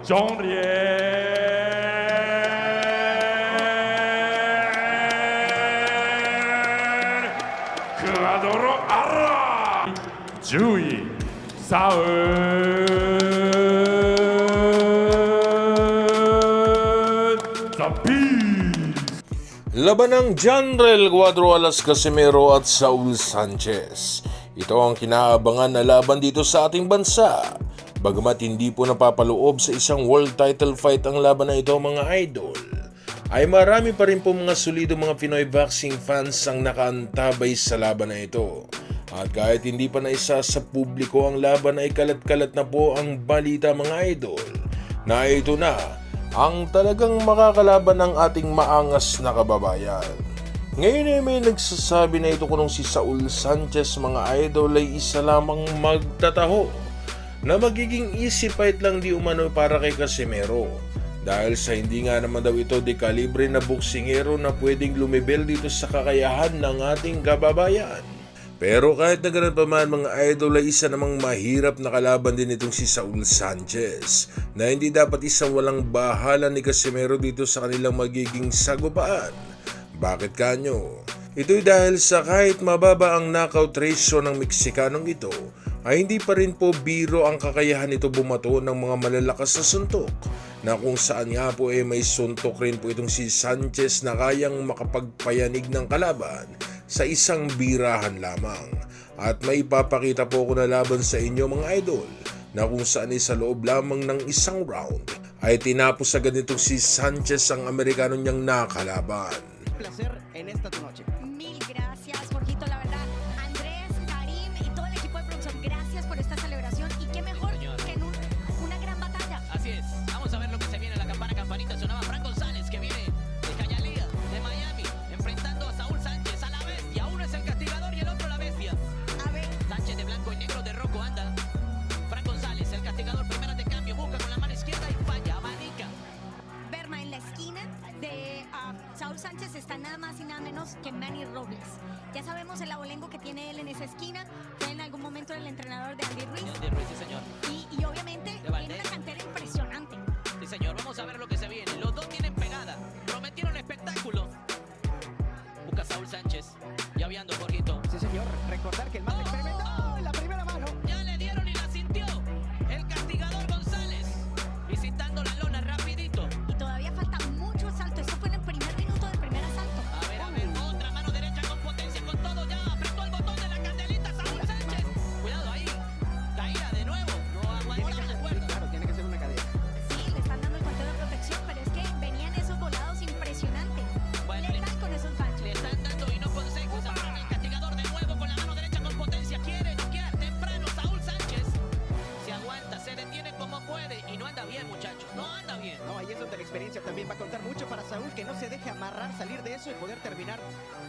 クアドロアラ10位サウザピーLaban ng Janrel Cuadro Alas Casimero at Saul Sanchez. Ito ang kinaabangan na laban dito sa ating bansa. Bagamat hindi po napapaloob sa isang world title fight ang laban na ito mga idol, ay marami pa rin po mga solido mga Pinoy boxing fans ang nakaantabay sa laban na ito. At kahit hindi pa naisa sa publiko ang laban ay kalat-kalat na po ang balita mga idol na ito na ang talagang makakalaban ng ating maangas na kababayan. Ngayon ay may nagsasabi na ito kunong si Saul Sanchez mga idol ay isa lamang magtataho na magiging easy fight lang di umano para kay Casimero. Dahil sa hindi nga naman daw ito de kalibre na boksingero na pwedeng lumibel dito sa kakayahan ng ating kababayan. Pero kahit na ganun pa man mga idol ay isa namang mahirap na kalaban din itong si Saul Sanchez na hindi dapat isang walang bahala ni Casimero dito sa kanilang magiging sagupaan. Bakit kanyo? Ito'y dahil sa kahit mababa ang knockout ratio ng Meksikanong ito ay hindi pa rin po biro ang kakayahan nito bumato ng mga malalakas na suntok na kung saan nga po may suntok rin po itong si Sanchez na kayang makapagpayanig ng kalaban sa isang birahan lamang. At may ipapakita po ko na laban sa inyo mga idol na kung saan sa loob lamang ng isang round ay tinapos agad nitong si Sanchez ang Amerikano niyang nakalaban. Placer en esta tu noche. Mil gracias, Jorgito, la verdad. Andrés, Karim y todo el equipo de producción, gracias por esta celebración y qué mejor que en una gran batalla. Así es. Vamos a ver lo que se viene. La campana, campanita sonaba. Frank González que viene de Cayalía, de Miami, enfrentando a Saúl Sánchez, a la bestia. Uno es el castigador y el otro la bestia. A ver, Sánchez de blanco y negro de rojo anda. Frank González, el castigador, primera de cambio, busca con la mano izquierda y falla, abanica. Berma en la esquina de Saúl Sánchez está nada más y nada menos que Manny Robles. Ya sabemos el abolengo que tiene él en esa esquina. Fue en algún momento el entrenador de Andy Ruiz. De Ruiz, sí señor. Y obviamente tiene una cantera impresionante. Sí señor, vamos a ver lo que se viene. Los dos tienen pegada, prometieron espectáculo. Busca Saúl Sánchez, ya viendo Jorgito. Sí, señor. Recordar que el más experimentado en la primera mano. Ya le dieron y la sintió. El castigador González, visitando la lona rapidito. Y todavía falta mucho asalto. Esto fue en el primer minuto del primer asalto. A ver, otra mano derecha con potencia, con todo. Ya apretó el botón de la candelita Saúl Sánchez. Cuidado ahí, caída de nuevo. No aguanta la cuerda. Claro, tiene que ser una cadena. Sí, le están dando el conteo de protección, pero es que venían esos volados impresionantes. Bueno, Letal con esos ganchos. le están dando y no consejos. Ahora el castigador de nuevo con la mano derecha con potencia. Quiere noquear temprano Saúl Sánchez. Se aguanta, se detiene como puede y no anda bien, muchachos. No anda bien. No, ahí es donde la experiencia también va a contar mucho para Saúl, que no se deje amarrar, salir de eso y poder terminar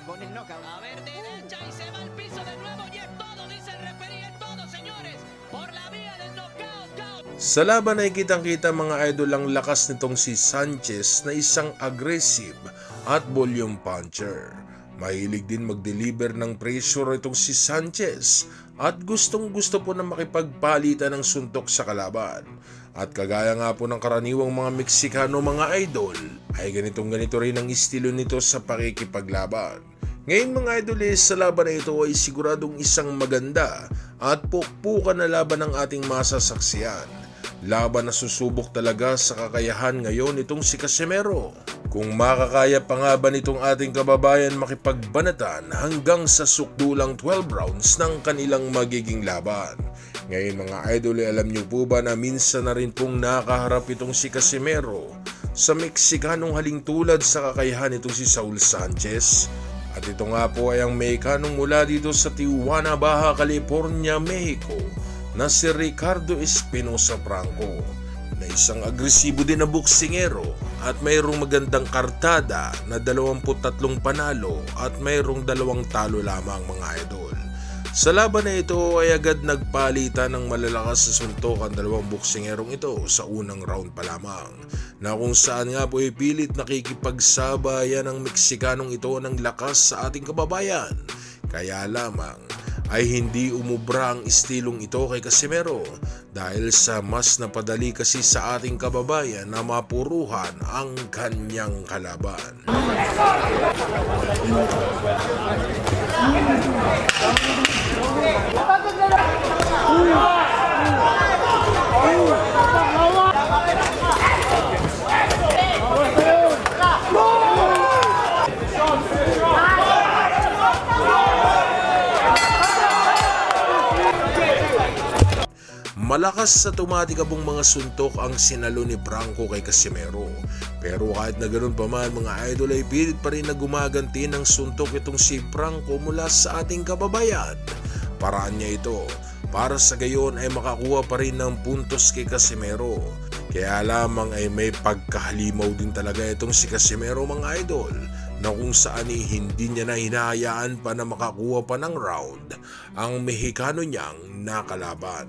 con el knockout. A ver, derecha y se va al piso de nuevo. Y es todo, dice el referee, es todo, señores. Por la vía del knockout. Sa laban ay kitang-kita mga idol ang lakas nitong si Sanchez na isang aggressive at volume puncher. Mahilig din mag-deliver ng pressure itong si Sanchez at gustong-gusto po na makipagpalitan ng suntok sa kalaban. At kagaya nga po ng karaniwang mga Meksikano mga idol, ay ganito rin ang estilo nito sa pakikipaglaban. Ngayon mga idol sa laban na ito ay siguradong isang maganda at pukpukan na laban ng ating masasaksiyan. Laban na susubok talaga sa kakayahan ngayon itong si Casimero. Kung makakaya pa nga ba nitong ating kababayan makipagbanatan hanggang sa sukdulang 12 rounds ng kanilang magiging laban. Ngayon mga idol alam niyo po ba na minsan na rin pong nakaharap itong si Casimero sa Meksikanong halintulad sa kakayahan itong si Saul Sanchez? At ito nga po ay ang Mexicanong mula dito sa Tijuana, Baja California, Mexico na si Ricardo Espinosa Franco na isang agresibo din na boksingero at mayroong magandang kartada na 23 panalo at mayroong 2 talo lamang mga idol. Sa laban na ito ay agad nagpalitan ng malalakas na suntok ang 2 boksingerong ito sa unang round pa lamang na kung saan nga po ay pilit nakikipagsabayan ang Meksikanong ito ng lakas sa ating kababayan. Kaya lamang ay hindi umubra ang istilong ito kay Casimero dahil sa mas napadali kasi sa ating kababayan na mapuruhan ang kanyang kalaban. Malakas sa tumatikabong mga suntok ang sinalo ni Franco kay Casimero. Pero kahit na ganoon pa man mga idol ay pilit pa rin na gumaganti ng suntok itong si Franco mula sa ating kababayan. Paraan niya ito para sa gayon ay makakuha pa rin ng puntos kay Casimero. Kaya lamang ay may pagkahalimaw din talaga itong si Casimero mga idol na kung saan hindi niya na hinahayaan pa na makakuha pa ng round ang Mexicano niyang nakalaban.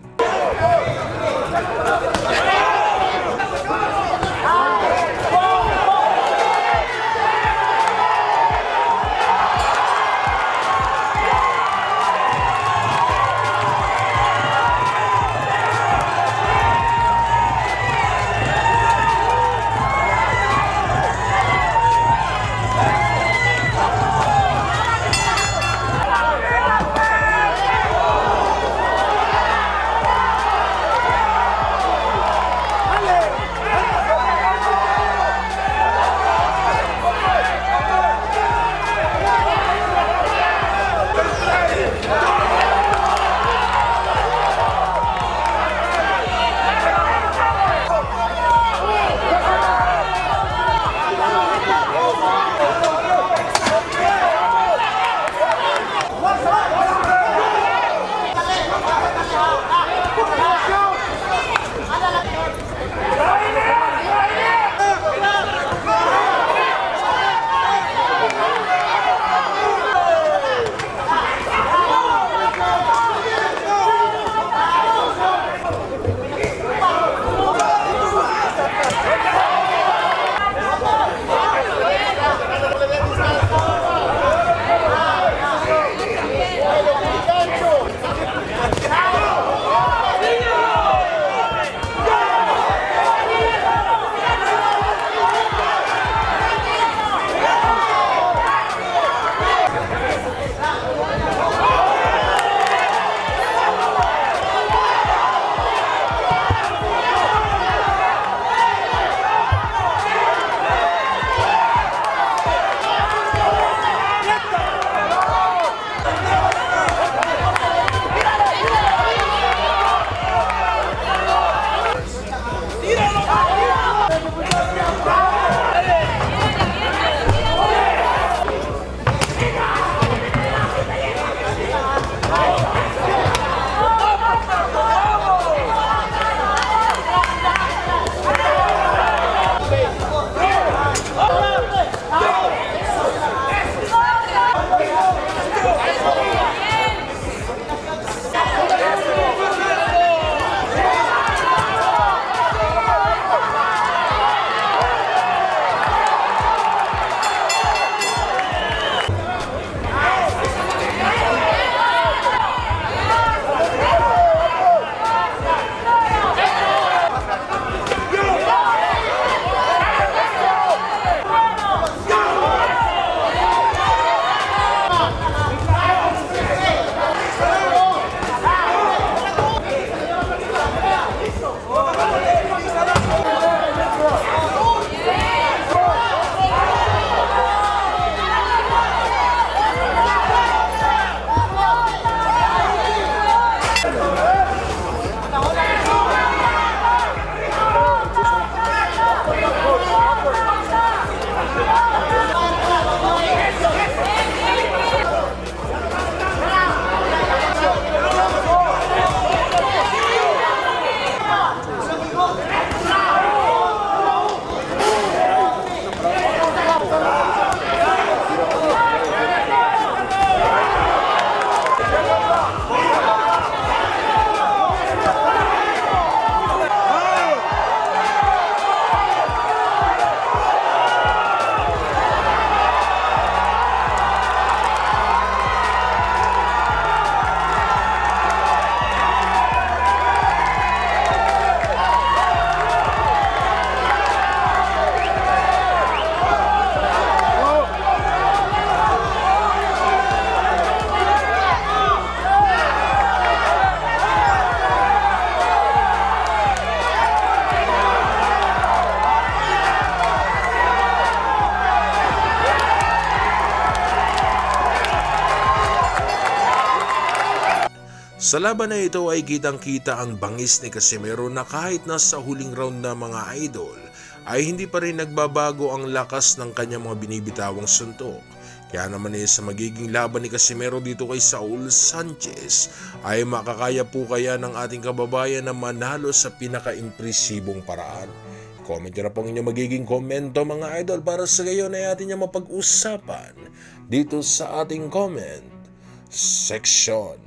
Sa laban na ito ay kitang-kita ang bangis ni Casimero na kahit nasa huling round na mga idol ay hindi pa rin nagbabago ang lakas ng kanyang mga binibitawang suntok. Kaya naman sa magiging laban ni Casimero dito kay Saul Sanchez ay makakaya po kaya ng ating kababayan na manalo sa pinaka-impresibong paraan. Comment nyo na po ang inyong magiging komento mga idol para sa gayon ay atin niya mapag-usapan dito sa ating comment section.